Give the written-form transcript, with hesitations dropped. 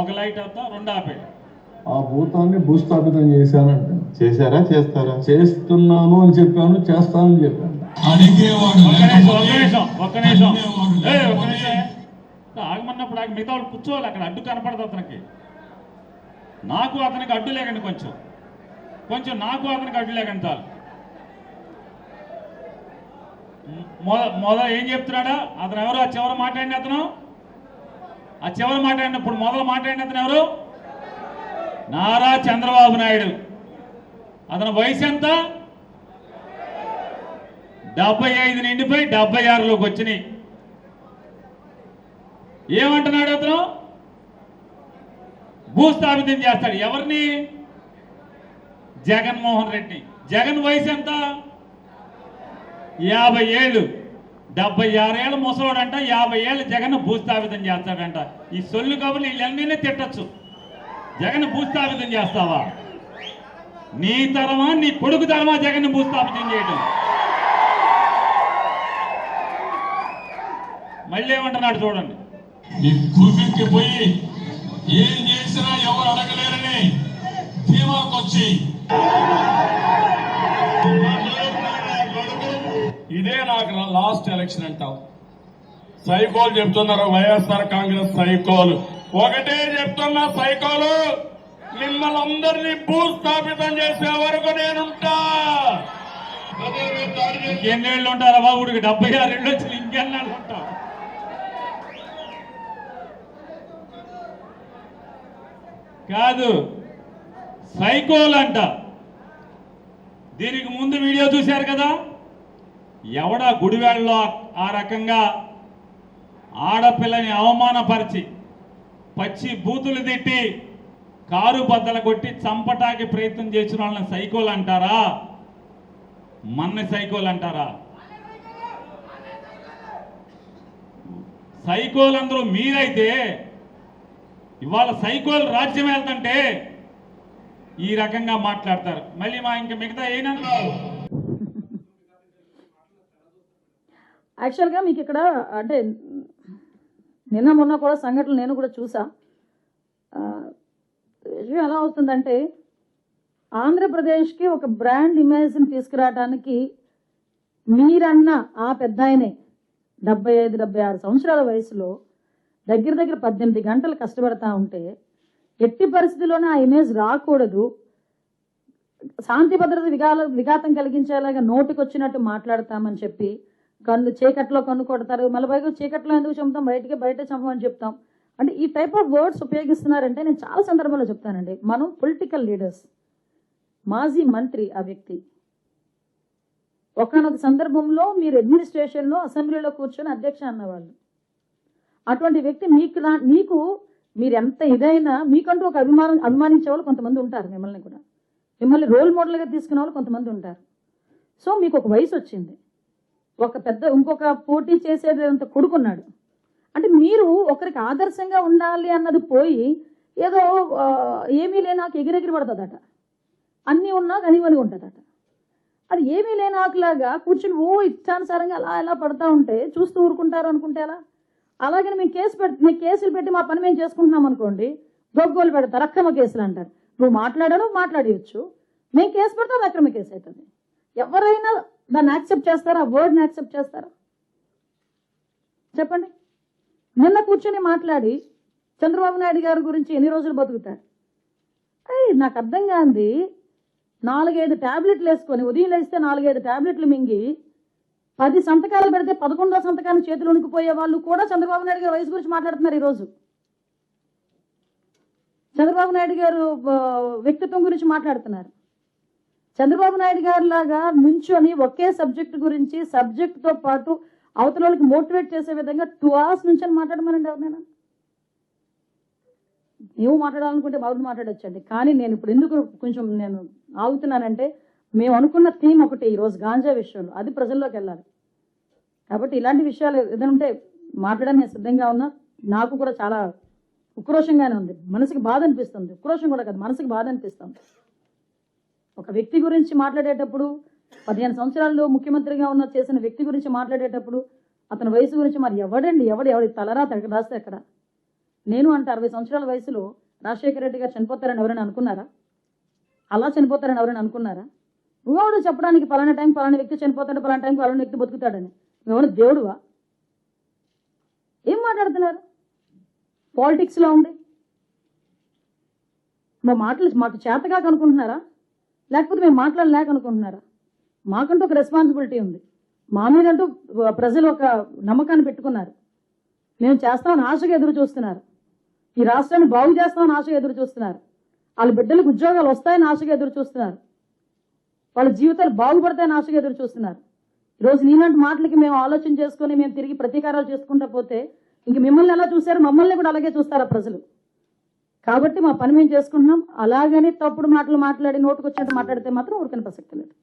ఒక లైట్ అవుతాం, రెండు ఆపేడు. ఆ భూతాన్ని భూస్థాపితం చేశానంట. చేశారా చేస్తారా? చేస్తున్నాను అని చెప్పాను, చేస్తానని చెప్పాను. ఒక్క నిమిషం ఆగమన్నప్పుడు మిగతా వాళ్ళు కూర్చోవాలి. అక్కడ అడ్డు కనపడదు అతనికి. నాకు అతనికి అడ్డు లేకండి, కొంచెం నాకు అతనికి అడ్డు లేకండి చాలు. మొదలు ఏం చెప్తున్నాడా అతను? ఎవరు ఆ చివరి మాట్లాడిన అతను? ఆ చివరి మాట్లాడినప్పుడు మొదలు మాట్లాడిన అతను ఎవరు? నారా చంద్రబాబు నాయుడు. అతని వయసు ఎంత? 75 నిండిపోయి 76లోకి వచ్చినాయి. ఏమంటున్నాడు అతను? భూస్థాపితం చేస్తాడు. ఎవరిని? జగన్మోహన్ రెడ్డి. జగన్ వయసు ఎంత? 50 ఏళ్ళు. 76 ఏళ్ళ ముసలోడంట 50 ఏళ్ళు జగన్ భూస్థాపితం చేస్తాడంట. ఈ సొల్లు కబుర్లు వీళ్ళన్నీ తిట్టచ్చు. జగన్ భూస్థాపితం చేస్తావా? నీ తరమా నీ కొడుకు తరమా జగన్ భూస్థాపితం చేయడం? మళ్ళీ ఏమంటున్నాడు చూడండి. పోయి ఏం చేసినా ఎవరు అడగలేరని ధీమాకొచ్చి ఇదే నాకు లాస్ట్ ఎలక్షన్ అంటావు. సైకోలు చెప్తున్నారు, వైఎస్ఆర్ కాంగ్రెస్ సైకోలు. ఒకటే చెప్తున్నా, సైకోలు మిమ్మల్ని అందరినీ భూస్థాపితం చేసే వరకు నేనుంటా. ఇంకెన్నేళ్ళు ఉంటారా బాబుడికి? 76 ఏళ్ళు వచ్చి ఇంకెన్నాళ్ళు ఉంటావు? కాదు, సైకోలు అంట. దీనికి ముందు వీడియో చూశారు కదా, ఎవడా గుడివాడలో ఆ రకంగా ఆడపిల్లని అవమానపరిచి పచ్చి బూతులు తిట్టి కారు బద్దలు కొట్టి చంపటానికి ప్రయత్నం చేసిన వాళ్ళని సైకోలు అంటారా? మన్ని సైకోలు అంటారా? సైకోలందరూ మీరైతే ఇవాళ సైకోలు రాజ్యం వెళ్తుంటే ఈ రకంగా మాట్లాడతారు. మళ్ళీ ఇంకా మిగతా ఏనా? యాక్చువల్గా మీకు ఇక్కడ అంటే నిన్న మొన్న కూడా సంఘటనలు నేను కూడా చూసా. విషయం ఎలా అవుతుందంటే, ఆంధ్రప్రదేశ్కి ఒక బ్రాండ్ ఇమేజ్ని తీసుకురావడానికి మీరన్న ఆ పెద్ద ఆయనే 75-76 సంవత్సరాల వయసులో దగ్గర 18 గంటలు కష్టపడతా ఉంటే ఎట్టి పరిస్థితుల్లోనే ఆ ఇమేజ్ రాకూడదు, శాంతి భద్రత విఘాతం కలిగించేలాగా నోటికొచ్చినట్టు మాట్లాడతామని చెప్పి చీకట్లో కన్ను కొడతారు. మళ్ళీ పైగా చీకట్లో ఎందుకు చంపుతాం, బయట చంపమని చెప్తాం. అంటే ఈ టైప్ ఆఫ్ వర్డ్స్ ఉపయోగిస్తున్నారంటే నేను చాలా సందర్భాల్లో చెప్తానండి, మనం పొలిటికల్ లీడర్స్, మాజీ మంత్రి ఆ వ్యక్తి, ఒకనొక సందర్భంలో మీరు అడ్మినిస్ట్రేషన్లో అసెంబ్లీలో కూర్చొని అధ్యక్ష అన్నవాళ్ళు. అటువంటి వ్యక్తి మీకు మీరు ఎంత ఇదైనా మీకంటూ ఒక అభిమానించే వాళ్ళు కొంతమంది ఉంటారు. మిమ్మల్ని రోల్ మోడల్గా తీసుకునే వాళ్ళు కొంతమంది ఉంటారు. సో మీకు ఒక వయసు వచ్చింది, ఇంకొక పోటీ చేసేదంత కొడుకున్నాడు. అంటే మీరు ఒకరికి ఆదర్శంగా ఉండాలి అన్నది పోయి ఏదో ఏమీ లేనాకు ఎగిరెగిరి పడుతుందట, అన్నీ ఉన్నా కనివని ఉంటుందట. అది ఏమీ లేనాకులాగా కూర్చుని ఇష్టానుసారంగా అలా ఎలా పడతా ఉంటే చూస్తూ ఊరుకుంటారు అనుకుంటే ఎలా? అలాగే మేము కేసులు పెట్టి మా పని మేము చేసుకుంటున్నాం అనుకోండి, గొగ్గోలు పెడతారు, అక్రమ కేసులు అంటారు. నువ్వు మాట్లాడవచ్చు, మేము కేసు పెడతాం, అది అక్రమ కేసు అవుతుంది. ఎవరైనా దాన్ని యాక్సెప్ట్ చేస్తారా? ఆ వర్డ్ని యాక్సెప్ట్ చేస్తారా? చెప్పండి. నిన్న కూర్చొని మాట్లాడి చంద్రబాబు నాయుడు గారి గురించి ఎన్ని రోజులు బతుకుతారు? నాకు అర్థం కాంది, 4-5 ట్యాబ్లెట్లు వేసుకొని ఉదయం లేస్తే 4-5 ట్యాబ్లెట్లు మింగి 10 సంతకాలు పెడితే 11వ సంతకాన్ని చేతులు ఉనికిపోయే వాళ్ళు కూడా చంద్రబాబు నాయుడు గారి వయసు గురించి మాట్లాడుతున్నారు ఈరోజు. చంద్రబాబు నాయుడు గారు వ్యక్తిత్వం గురించి మాట్లాడుతున్నారు. చంద్రబాబు నాయుడు గారి లాగా నుంచొని ఒకే సబ్జెక్టు గురించి సబ్జెక్టుతో పాటు అవతల వాళ్ళకి మోటివేట్ చేసే విధంగా 2 hours నుంచి మాట్లాడమనండి ఎవరినైనా. నువ్వు మాట్లాడాలనుకుంటే బాగుంది, మాట్లాడొచ్చండి. కానీ నేను ఇప్పుడు ఎందుకు కొంచెం నేను ఆగుతున్నానంటే, మేము అనుకున్న థీమ్ ఒకటి ఈరోజు గాంజా విషయంలో, అది ప్రజల్లోకి వెళ్ళాలి. కాబట్టి ఇలాంటి విషయాలు ఏదైనా ఉంటే మాట్లాడడానికి నేను సిద్ధంగా ఉన్నా. నాకు కూడా చాలా ఉక్రోషంగానే ఉంది, మనసుకి బాధ అనిపిస్తుంది. ఉక్రోషం కూడా కాదు, మనసుకి బాధ అనిపిస్తుంది. ఒక వ్యక్తి గురించి మాట్లాడేటప్పుడు 15 సంవత్సరాల్లో ముఖ్యమంత్రిగా చేసిన వ్యక్తి గురించి మాట్లాడేటప్పుడు అతని వయసు గురించి మరి ఎవడి తలరా రాస్తే ఎక్కడ నేను అంటే 60 సంవత్సరాల వయసులో రాజశేఖర రెడ్డి గారు చనిపోతారని ఎవరైనా అనుకున్నారా? అలా చనిపోతారని ఎవరైనా అనుకున్నారా? నువ్వెవడు చెప్పడానికి పలానా టైం పలానా వ్యక్తి చనిపోతాడు, పలానా టైం పలానా వ్యక్తి బతుకుతాడని? నువ్వెవరు దేవుడువా? ఏం మాట్లాడుతున్నారు? పాలిటిక్స్లో ఉండి మా మాటలు మాకు చేతగా అనుకుంటున్నారా, లేకపోతే మేము మాట్లాడలేక అనుకుంటున్నారా? మాకంటూ ఒక రెస్పాన్సిబిలిటీ ఉంది. మా మీదంటూ ప్రజలు ఒక నమ్మకాన్ని పెట్టుకున్నారు. మేము చేస్తామని ఆశగా ఎదురు చూస్తున్నారు. ఈ రాష్ట్రాన్ని బాగు చేస్తామని ఆశగా ఎదురు చూస్తున్నారు. వాళ్ళ బిడ్డలకు ఉద్యోగాలు వస్తాయని ఆశగా ఎదురు చూస్తున్నారు. వాళ్ళ జీవితాలు బాగుపడతాయని ఆశగా ఎదురు చూస్తున్నారు. ఈరోజు నీలాంటి మాటలకి మేము ఆలోచన చేసుకుని మేము తిరిగి ప్రతీకారాలు చేసుకుంటా పోతే ఇంక మిమ్మల్ని ఎలా చూశారు, మమ్మల్ని కూడా అలాగే చూస్తారా ప్రజలు? కాబట్టి మా పని మేము చేసుకుంటున్నాం. అలాగని తప్పుడు మాటలు మాట్లాడి నోటుకొచ్చినట్టు మాట్లాడితే మాత్రం ఊరికనే ప్రసక్తి లేదు.